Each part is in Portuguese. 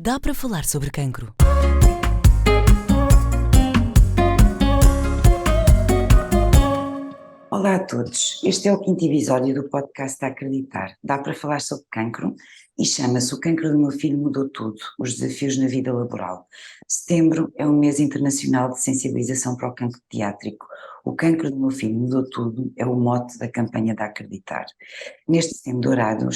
Dá para falar sobre cancro. Olá a todos, este é o quinto episódio do podcast A Acreditar. Dá para falar sobre cancro e chama-se O Cancro do Meu Filho Mudou Tudo, os desafios na vida laboral. Setembro é o mês internacional de sensibilização para o cancro pediátrico. O Cancro do Meu Filho Mudou Tudo é o mote da campanha da Acreditar. Neste setembro dourado,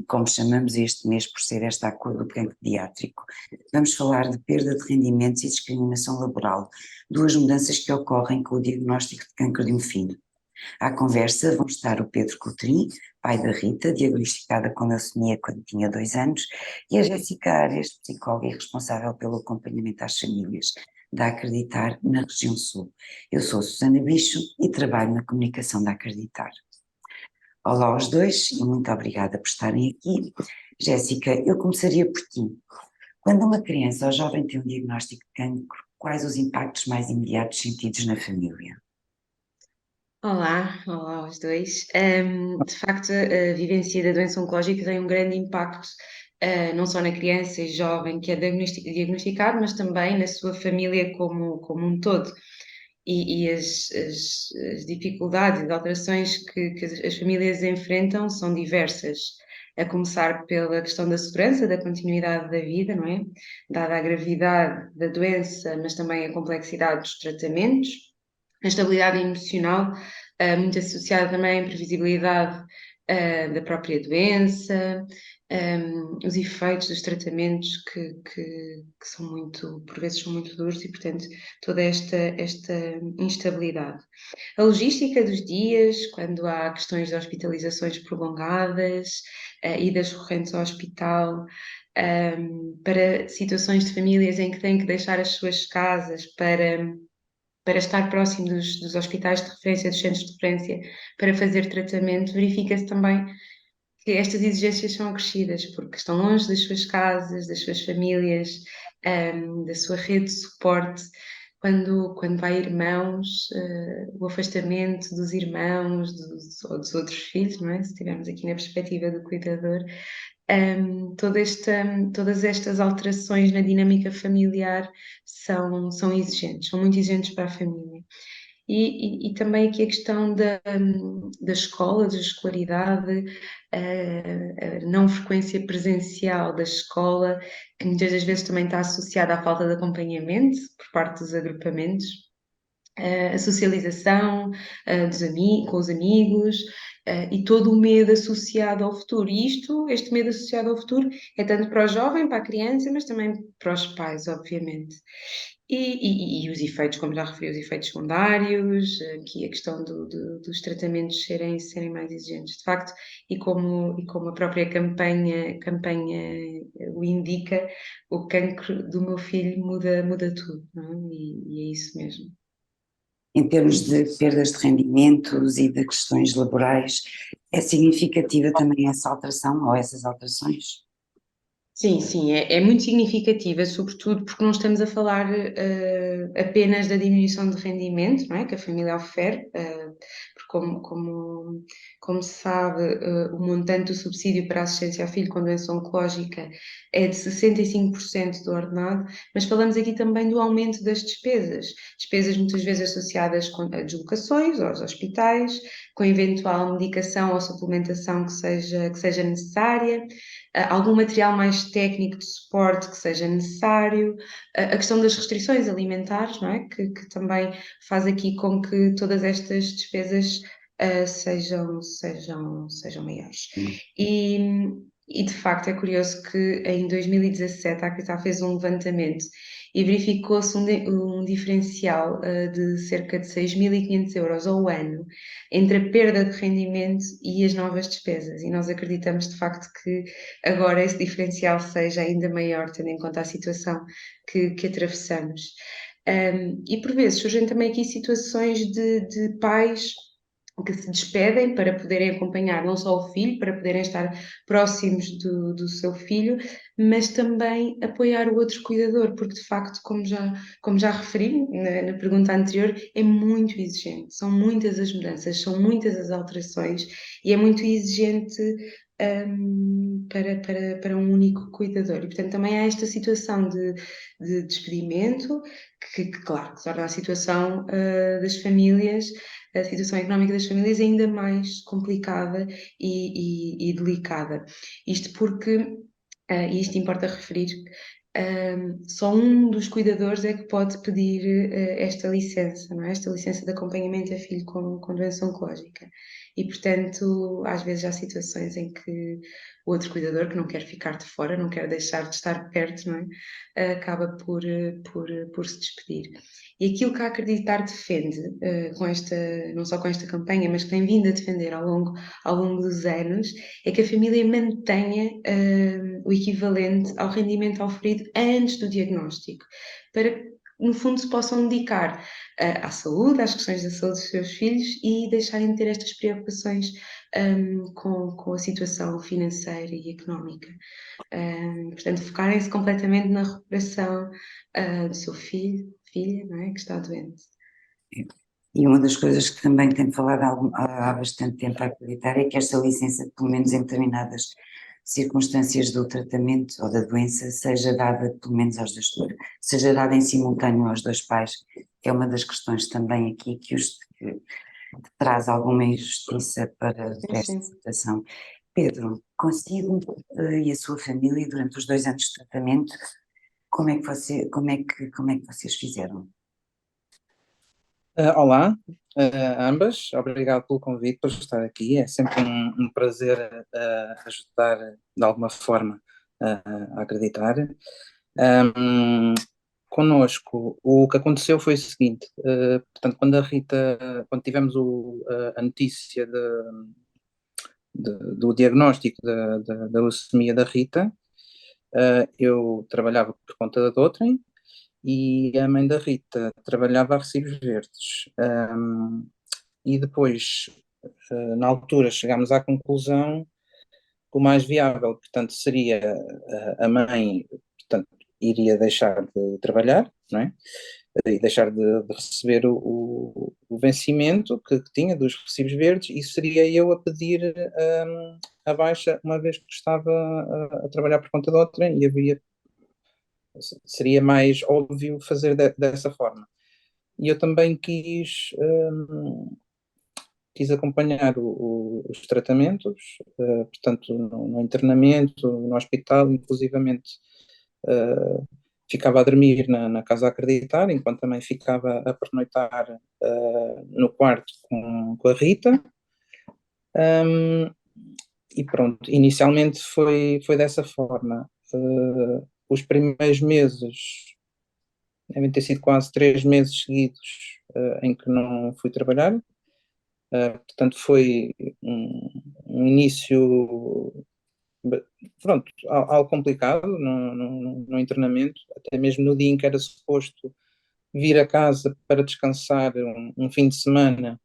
como chamamos este mês por ser esta a cor do cancro pediátrico, vamos falar de perda de rendimentos e discriminação laboral, duas mudanças que ocorrem com o diagnóstico de cancro de um filho. À conversa vão estar o Pedro Coutrinho, pai da Rita, diagnosticada com leucemia quando tinha 2 anos, e a Jéssica Arias, psicóloga e responsável pelo acompanhamento às famílias da Acreditar na região sul. Eu sou a Susana Bicho e trabalho na comunicação da Acreditar. Olá aos dois e muito obrigada por estarem aqui. Jéssica, eu começaria por ti. Quando uma criança ou jovem tem um diagnóstico de cancro, quais os impactos mais imediatos sentidos na família? Olá aos dois. De facto, a vivência da doença oncológica tem um grande impacto, não só na criança e jovem que é diagnosticado, mas também na sua família como um todo. E as dificuldades e alterações que as famílias enfrentam são diversas, a começar pela questão da segurança, da continuidade da vida, não é? Dada a gravidade da doença, mas também a complexidade dos tratamentos, a estabilidade emocional, muito associada também à imprevisibilidade, da própria doença, os efeitos dos tratamentos que são muito, por vezes são muito duros e, portanto, toda esta instabilidade. A logística dos dias, quando há questões de hospitalizações prolongadas, idas recorrentes ao hospital, para situações de famílias em que têm que deixar as suas casas para estar próximo dos hospitais de referência, dos centros de referência, para fazer tratamento, verifica-se também que estas exigências são acrescidas, porque estão longe das suas casas, das suas famílias, da sua rede de suporte. Quando há irmãos, o afastamento dos irmãos ou dos outros filhos, não é? Se estivermos aqui na perspectiva do cuidador, todas estas alterações na dinâmica familiar são exigentes, são muito exigentes para a família. E também aqui a questão da escola, da escolaridade, a não frequência presencial da escola, que muitas das vezes também está associada à falta de acompanhamento por parte dos agrupamentos, a socialização com os amigos, e todo o medo associado ao futuro. E este medo associado ao futuro é tanto para o jovem, para a criança, mas também para os pais, obviamente. E os efeitos, como já referi, os efeitos secundários, aqui a questão dos tratamentos serem mais exigentes, de facto, e como a própria campanha o indica, o cancro do meu filho muda tudo, não é? E é isso mesmo. Em termos de perdas de rendimentos e de questões laborais, é significativa também essa alteração ou essas alterações? Sim, é muito significativa, sobretudo porque não estamos a falar apenas da diminuição de rendimento, não é, que a família ofere, porque como se sabe, o montante do subsídio para a assistência ao filho com doença oncológica é de 65% do ordenado, mas falamos aqui também do aumento das despesas muitas vezes associadas a deslocações aos hospitais, com eventual medicação ou suplementação que seja necessária, algum material mais técnico de suporte que seja necessário, a questão das restrições alimentares, não é? Que também faz aqui com que todas estas despesas sejam maiores. E de facto é curioso que em 2017 a Acreditar fez um levantamento e verificou-se um diferencial de cerca de 6.500 euros ao ano entre a perda de rendimento e as novas despesas. E nós acreditamos de facto que agora esse diferencial seja ainda maior, tendo em conta a situação que atravessamos. E por vezes surgem também aqui situações de pais que se despedem para poderem acompanhar não só o filho, para poderem estar próximos do seu filho, mas também apoiar o outro cuidador, porque de facto, como já referi na pergunta anterior, é muito exigente, são muitas as mudanças, são muitas as alterações e é muito exigente para um único cuidador. E, portanto, também há esta situação de despedimento, claro, que torna a situação das famílias, a situação económica das famílias ainda mais complicada e delicada. Isto porque, e isto importa referir, só um dos cuidadores é que pode pedir esta licença, não é? Esta licença de acompanhamento a filho com doença oncológica. E, portanto, às vezes há situações em que o outro cuidador, que não quer ficar de fora, não quer deixar de estar perto, não é? Acaba por se despedir. E aquilo que a Acreditar defende, não só com esta campanha, mas que tem vindo a defender ao longo dos anos, é que a família mantenha o equivalente ao rendimento oferido antes do diagnóstico, para que, no fundo, se possam dedicar à saúde, às questões da saúde dos seus filhos e deixarem de ter estas preocupações com a situação financeira e económica. Portanto, focarem-se completamente na recuperação do seu filho, filha, não é, que está doente. E uma das coisas que também tenho falado há bastante tempo a acreditar é que esta licença, pelo menos em determinadas circunstâncias do tratamento ou da doença, seja dada pelo menos seja dada em simultâneo aos dois pais, que é uma das questões também aqui que traz alguma injustiça para esta situação. Pedro, consigo e a sua família durante os 2 anos de tratamento, como é que vocês fizeram? Olá, ambas. Obrigado pelo convite por estar aqui. É sempre um prazer ajudar de alguma forma a acreditar. Connosco, o que aconteceu foi o seguinte: portanto, quando tivemos a notícia do diagnóstico da leucemia da Rita, eu trabalhava por conta da outrem e a mãe da Rita trabalhava a recibos verdes. E depois, na altura, chegámos à conclusão que o mais viável, portanto, seria a mãe, portanto, iria deixar de trabalhar, não é? E deixar de receber o vencimento que tinha dos recibos verdes, e seria eu a pedir a baixa, uma vez que estava a trabalhar por conta de outra, e seria mais óbvio fazer dessa forma. E eu também quis acompanhar os tratamentos, portanto, no internamento, no hospital, inclusivamente ficava a dormir na casa a acreditar, enquanto também ficava a pernoitar no quarto com a Rita. E pronto, inicialmente foi dessa forma. Os primeiros meses devem ter sido quase 3 meses seguidos em que não fui trabalhar. Portanto, foi um início, pronto, algo complicado no internamento, até mesmo no dia em que era suposto vir a casa para descansar um fim de semana,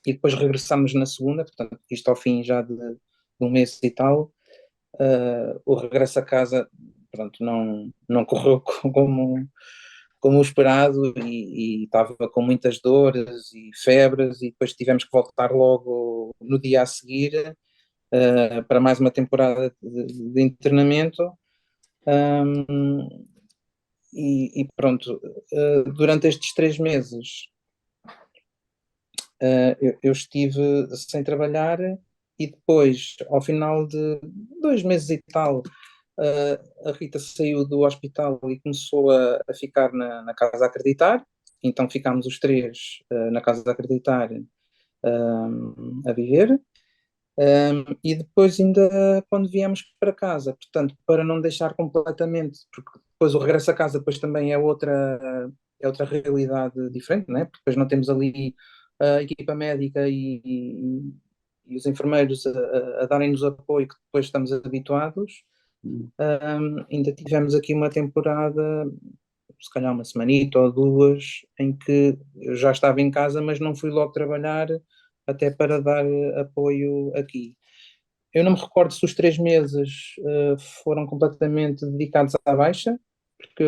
e depois regressamos na segunda, portanto, isto ao fim já de um mês e tal. O regresso a casa, pronto, não correu como esperado, e estava com muitas dores e febres, e depois tivemos que voltar logo no dia a seguir para mais uma temporada de internamento. E pronto, durante estes 3 meses eu estive sem trabalhar, e depois, ao final de 2 meses e tal, a Rita saiu do hospital e começou a ficar na casa a acreditar. Então ficámos os três na casa a acreditar, a viver. E depois, ainda quando viemos para casa, portanto, para não deixar completamente, porque depois o regresso a casa depois também é outra realidade diferente, não é? Porque depois não temos ali a equipa médica e os enfermeiros a darem-nos apoio que depois estamos habituados. Ainda tivemos aqui uma temporada, se calhar uma semanita ou duas, em que eu já estava em casa, mas não fui logo trabalhar, até para dar apoio aqui. Eu não me recordo se os 3 meses foram completamente dedicados à baixa, porque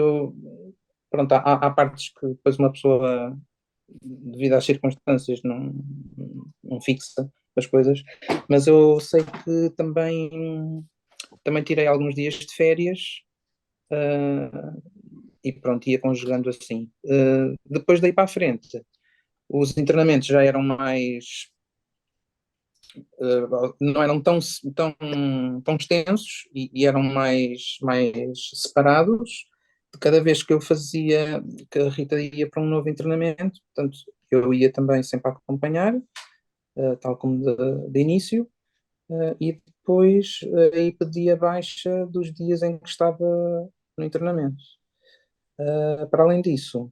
pronto, há partes que depois uma pessoa, devido às circunstâncias, não fixa as coisas, mas eu sei que também tirei alguns dias de férias, uh, e pronto, ia conjugando assim. Depois daí para a frente, os internamentos já eram mais, não eram tão extensos e eram mais separados. Cada vez que eu fazia, que a Rita ia para um novo internamento, portanto, eu ia também sempre a acompanhar, tal como de início, e depois aí pedia baixa dos dias em que estava no internamento. Para além disso,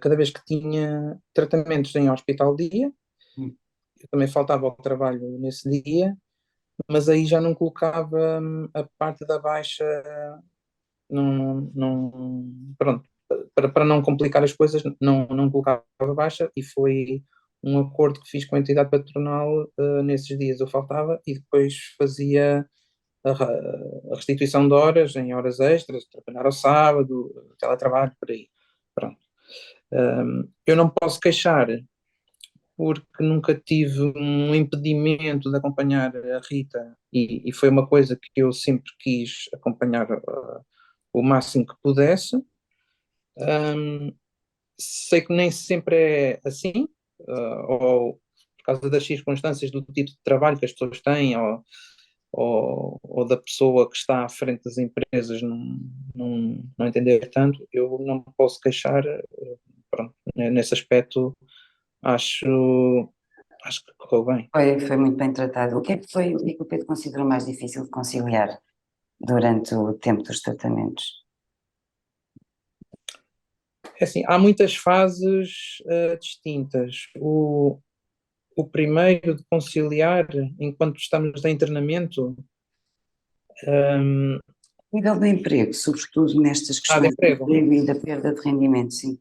cada vez que tinha tratamentos em hospital dia, Hum. eu também faltava ao trabalho nesse dia, mas aí já não colocava a parte da baixa, pronto, para não complicar as coisas, não colocava baixa e foi um acordo que fiz com a entidade patronal. Nesses dias eu faltava e depois fazia a restituição de horas em horas extras, trabalhar ao sábado, teletrabalho, por aí. Pronto. Eu não posso queixar porque nunca tive um impedimento de acompanhar a Rita e foi uma coisa que eu sempre quis acompanhar o máximo que pudesse. Sei que nem sempre é assim, ou por causa das circunstâncias do tipo de trabalho que as pessoas têm, ou da pessoa que está à frente das empresas não entender tanto, eu não posso queixar. Pronto, nesse aspecto acho, acho que correu bem. Foi muito bem tratado. O que é que o Pedro considerou mais difícil de conciliar durante o tempo dos tratamentos? É assim, há muitas fases distintas. O primeiro de conciliar, enquanto estamos em treinamento, um, Nível do emprego, sobretudo nestas de questões de emprego. emprego e da perda de rendimento, sim.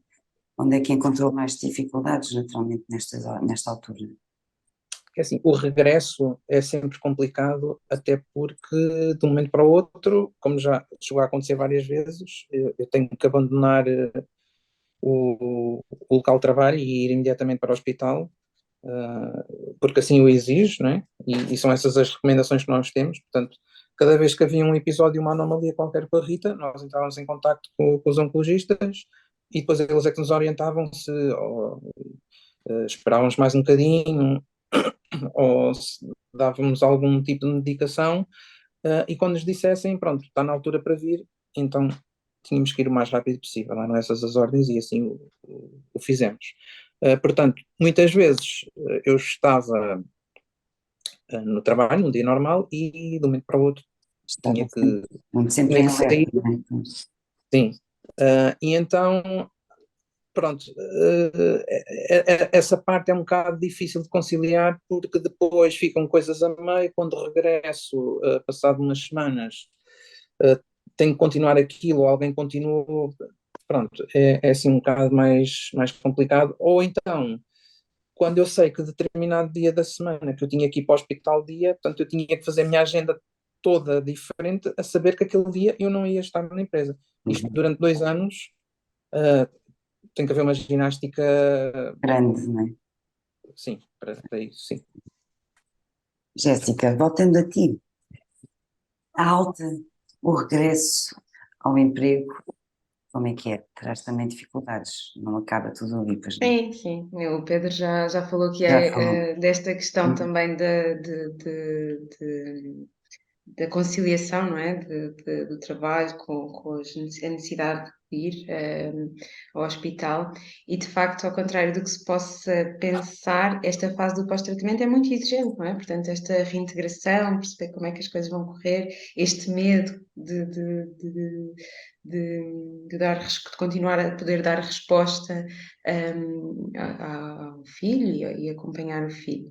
Onde é que encontrou mais dificuldades, naturalmente, nesta altura? É assim, o regresso é sempre complicado, até porque de um momento para o outro, como já chegou a acontecer várias vezes, eu tenho que abandonar o local de trabalho e ir imediatamente para o hospital, porque assim o exige, não é? E são essas as recomendações que nós temos. Portanto, cada vez que havia um episódio, uma anomalia qualquer com a Rita, nós entrávamos em contacto com os oncologistas e depois eles é que nos orientavam se esperávamos mais um bocadinho ou se dávamos algum tipo de medicação, e quando nos dissessem, pronto, está na altura para vir, então tínhamos que ir o mais rápido possível, eram essas as ordens e assim o fizemos. Portanto, muitas vezes eu estava no trabalho, num dia normal, e de um momento para o outro Estava tinha que, sempre tinha em que sair, alerta, não é? sim. E então, pronto, essa parte é um bocado difícil de conciliar porque depois ficam coisas a meio, quando regresso, passado umas semanas, uh, tenho que continuar aquilo, alguém continua, pronto, é assim um bocado mais complicado. Ou então, quando eu sei que determinado dia da semana que eu tinha que ir para o hospital dia, portanto eu tinha que fazer a minha agenda toda diferente, a saber que aquele dia eu não ia estar na empresa. Isto Uhum. durante 2 anos, uh, tem que haver uma ginástica, Grande, não é? sim, para isso, sim. Jéssica, voltando a ti, a alta, o regresso ao emprego, como é que é? Terás também dificuldades, não acaba tudo ali, pois não? Sim, sim. O Pedro já falou que Já falou. é desta questão Uhum. também da conciliação, não é? Do trabalho com a necessidade de ir ao hospital e, de facto, ao contrário do que se possa pensar, esta fase do pós-tratamento é muito exigente, não é? Portanto, esta reintegração, perceber como é que as coisas vão correr, este medo de continuar a poder dar resposta ao filho e acompanhar o filho.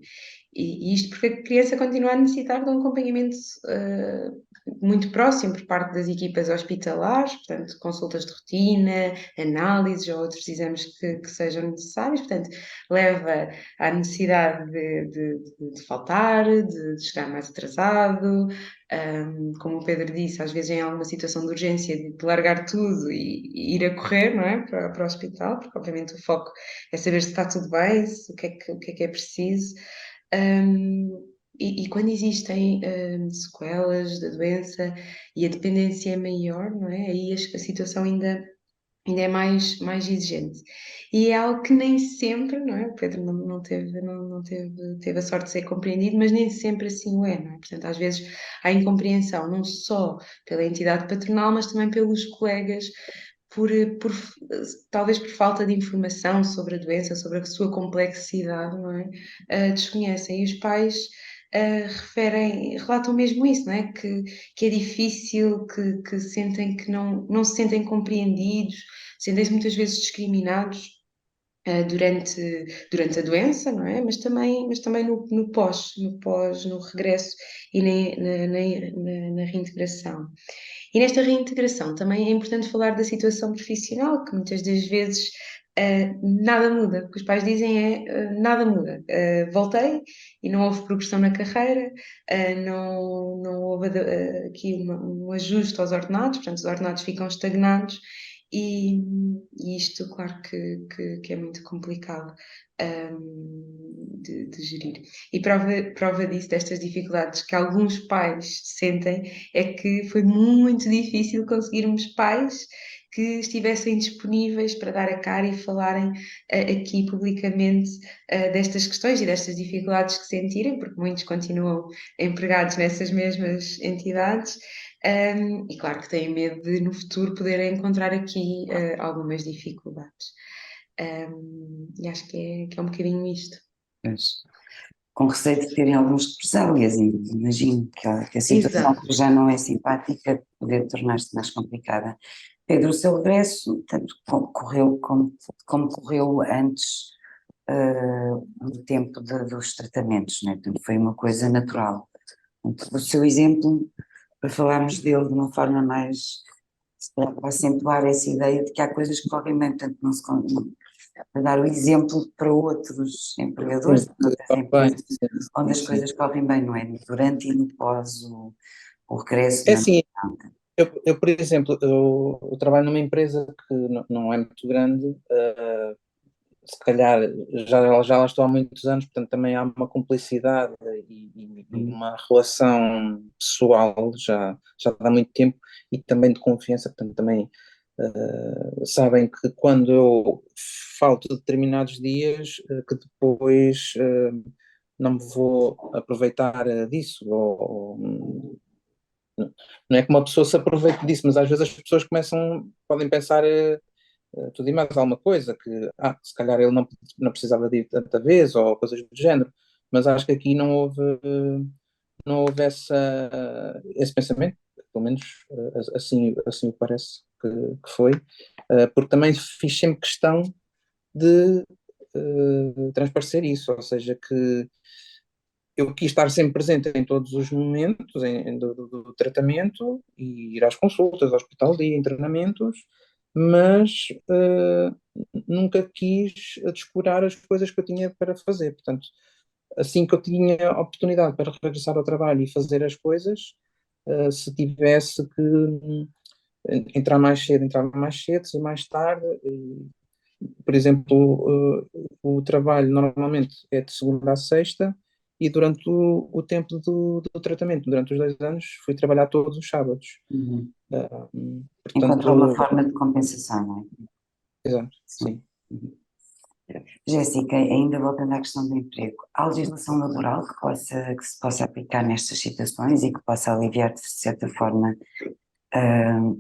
E isto porque a criança continua a necessitar de um acompanhamento muito próximo por parte das equipas hospitalares, portanto, consultas de rotina, análises ou outros exames que sejam necessários, portanto, leva à necessidade de faltar, de chegar mais atrasado, como o Pedro disse, às vezes em alguma situação de urgência, de largar tudo e ir a correr, não é, para o hospital, porque obviamente o foco é saber se está tudo bem, o que é que é preciso. E quando existem sequelas da doença e a dependência é maior, não é? Aí a situação ainda é mais exigente. E é algo que nem sempre, não é? O Pedro não teve a sorte de ser compreendido, mas nem sempre assim o é, não é? Portanto, às vezes há incompreensão, não só pela entidade patronal, mas também pelos colegas, talvez por falta de informação sobre a doença, sobre a sua complexidade, não é? Desconhecem. E os pais relatam mesmo isso, não é? Que é difícil, que sentem que não se sentem compreendidos, sentem-se muitas vezes discriminados durante a doença, não é? Mas também no regresso e na reintegração. E nesta reintegração também é importante falar da situação profissional, que muitas das vezes nada muda. O que os pais dizem é nada muda. Voltei e não houve progressão na carreira, não houve aqui um ajuste aos ordenados, portanto, os ordenados ficam estagnados. E isto, claro que é muito complicado de gerir. E prova disso, destas dificuldades que alguns pais sentem, é que foi muito difícil conseguirmos pais que estivessem disponíveis para dar a cara e falarem aqui publicamente destas questões e destas dificuldades que sentirem, porque muitos continuam empregados nessas mesmas entidades. E claro que têm medo de no futuro poderem encontrar aqui algumas dificuldades. E acho que é um bocadinho isto. Pois. Com receio de terem algumas represálias, e imagino que a situação Exato. que já não é simpática poder tornar-se mais complicada. Pedro, o seu regresso, tanto correu como correu antes do tempo dos tratamentos, né? Portanto, foi uma coisa natural. Portanto, o seu exemplo, para falarmos dele de uma forma mais, para acentuar essa ideia de que há coisas que correm bem, portanto, não se, para dar o exemplo para outros empregadores, Sim, para outras corre bem, empresas, sim, onde as sim. coisas correm bem, não é? Durante e no pós o regresso É na assim, por exemplo, eu trabalho numa empresa que não é muito grande, se calhar já lá estou há muitos anos, portanto também há uma cumplicidade e uma relação pessoal já há muito tempo e também de confiança, portanto também sabem que quando eu falto determinados dias, que depois não me vou aproveitar disso, não é que uma pessoa se aproveite disso, mas às vezes as pessoas podem pensar tudo e mais alguma coisa, que se calhar ele não precisava de ir tanta vez, ou coisas do género, mas acho que aqui não houve esse pensamento, pelo menos assim me parece que foi, porque também fiz sempre questão de transparecer isso, ou seja, que eu quis estar sempre presente em todos os momentos do tratamento e ir às consultas, ao hospital de dia, em treinamentos, mas nunca quis descurar as coisas que eu tinha para fazer. Portanto, assim que eu tinha oportunidade para regressar ao trabalho e fazer as coisas, se tivesse que entrar mais cedo, entrava mais cedo, sair mais tarde. Por exemplo, o trabalho normalmente é de segunda a sexta e durante o tempo do tratamento, durante os 2 anos, fui trabalhar todos os sábados. Uhum. Encontrou uma Portanto, forma de compensação, não é? exato, Sim. sim. Uhum. Jéssica, ainda voltando à questão do emprego, há legislação laboral que se possa aplicar nestas situações e que possa aliviar, de certa forma,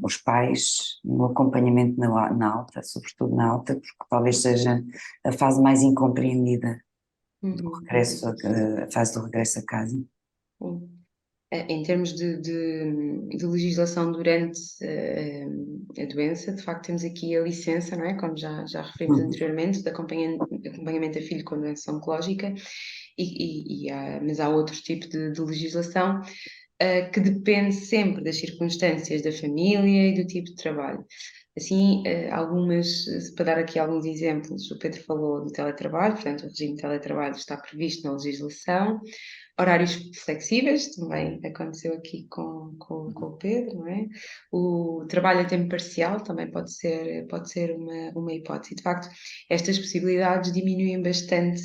os pais no acompanhamento na alta, sobretudo na alta, porque talvez seja a fase mais incompreendida do Uhum. regresso, a fase do regresso a casa. Sim. Em termos de legislação durante a doença, de facto temos aqui a licença, não é? Como já referimos Uhum. anteriormente, de acompanhamento a filho com doença oncológica, mas há outros tipos de legislação que depende sempre das circunstâncias da família e do tipo de trabalho. Assim, para dar aqui alguns exemplos, o Pedro falou do teletrabalho, portanto, o regime de teletrabalho está previsto na legislação. Horários flexíveis, também aconteceu aqui com o Pedro, não é? O trabalho a tempo parcial também pode ser uma hipótese. De facto, estas possibilidades diminuem bastante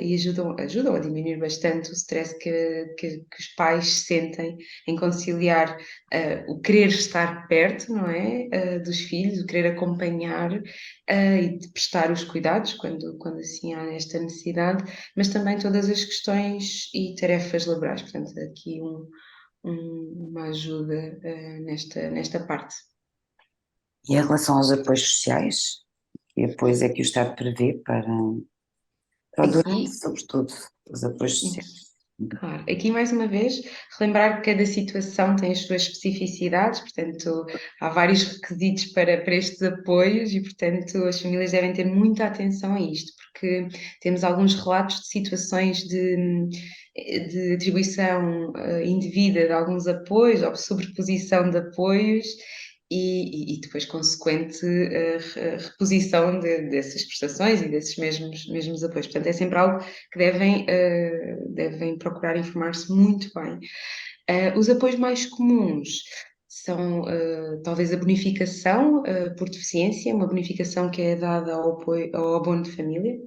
e ajudam a diminuir bastante o stress que os pais sentem em conciliar o querer estar perto, não é? Dos filhos, o querer acompanhar e de prestar os cuidados quando assim há esta necessidade, mas também todas as questões e tarefas laborais. Portanto, aqui uma ajuda nesta parte. E em relação aos apoios sociais, que apoios é que o Estado prevê para o durante, Aqui, sobretudo, os apoios sociais? claro, aqui mais uma vez, relembrar que cada situação tem as suas especificidades, portanto, há vários requisitos para estes apoios e, portanto, as famílias devem ter muita atenção a isto, porque temos alguns relatos de situações de atribuição indevida de alguns apoios ou sobreposição de apoios e depois consequente reposição dessas prestações e desses mesmos apoios. Portanto, é sempre algo que devem procurar informar-se muito bem. Os apoios mais comuns são talvez a bonificação por deficiência, uma bonificação que é dada ao abono de família.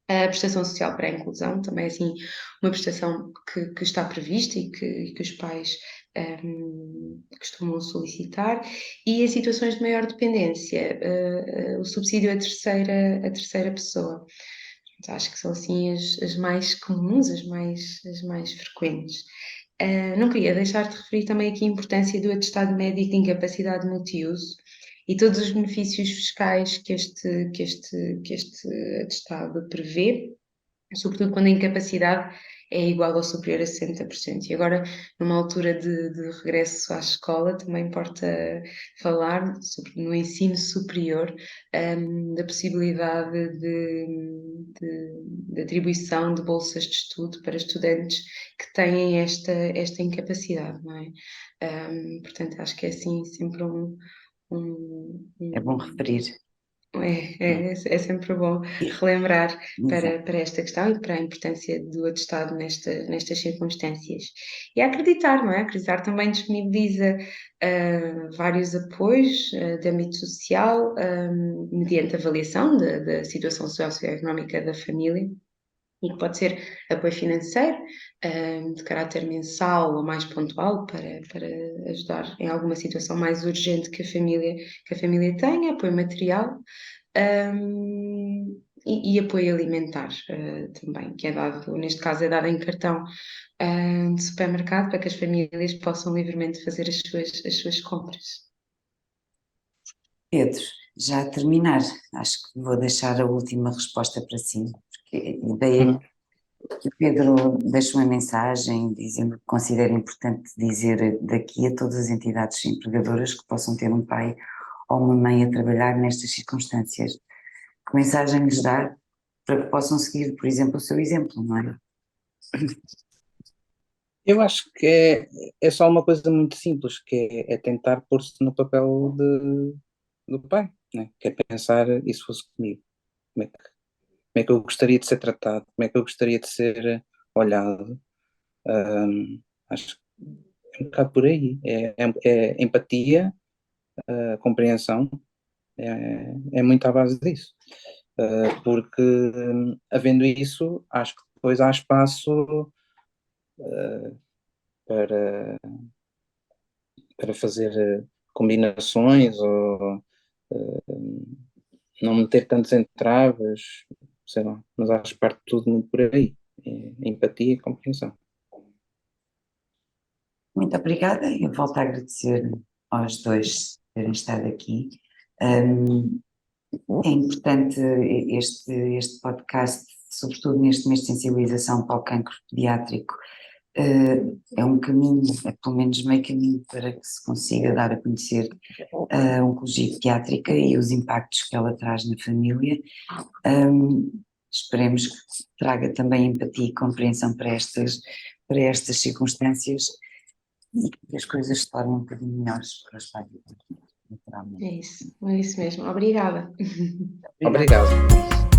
A prestação social para a inclusão, também é assim uma prestação que está prevista e que os pais costumam solicitar, e em situações de maior dependência, o subsídio à terceira pessoa. Portanto, acho que são assim as mais comuns, as mais frequentes. Não queria deixar de referir também aqui a importância do atestado médico de incapacidade multiuso e todos os benefícios fiscais que este atestado prevê, sobretudo quando a incapacidade é igual ou superior a 60%. E agora, numa altura de regresso à escola, também importa falar no ensino superior, da possibilidade de atribuição de bolsas de estudo para estudantes que têm esta incapacidade, não é? Portanto, acho que é assim sempre É bom referir. É sempre bom E- relembrar Exato. para esta questão e para a importância do atestado nestas circunstâncias. E acreditar, não é? Acreditar também disponibiliza vários apoios de âmbito social, mediante avaliação da situação socioeconómica da família, e que pode ser apoio financeiro, de caráter mensal ou mais pontual, para ajudar em alguma situação mais urgente que a família tenha, apoio material, e apoio alimentar também, que é dado, neste caso é dado em cartão de supermercado, para que as famílias possam livremente fazer as suas compras. Pedro, já a terminar, acho que vou deixar a última resposta para si, porque a ideia é que o Pedro deixe uma mensagem dizendo que considera importante dizer daqui a todas as entidades empregadoras que possam ter um pai ou uma mãe a trabalhar nestas circunstâncias. Que mensagem lhes dar para que possam seguir, por exemplo, o seu exemplo, não é? Eu acho que é só uma coisa muito simples, que é tentar pôr-se no papel do pai, né? Que é pensar, e se fosse comigo, como é que eu gostaria de ser tratado, como é que eu gostaria de ser olhado. Acho que é um bocado por aí, é empatia, compreensão, é muito à base disso. Porque havendo isso, acho que depois há espaço para, para fazer combinações ou não meter tantos entraves, sei lá, mas acho que parte tudo muito por aí. Empatia e compreensão. Muito obrigada, eu volto a agradecer aos dois terem estado aqui. É importante este podcast, sobretudo neste mês de sensibilização para o cancro pediátrico, é um caminho, é pelo menos meio caminho para que se consiga dar a conhecer a oncologia pediátrica e os impactos que ela traz na família. Esperemos que traga também empatia e compreensão para estas circunstâncias e que as coisas se tornem um bocadinho melhores para os pais, naturalmente. É isso mesmo. Obrigada. Obrigada. Obrigado.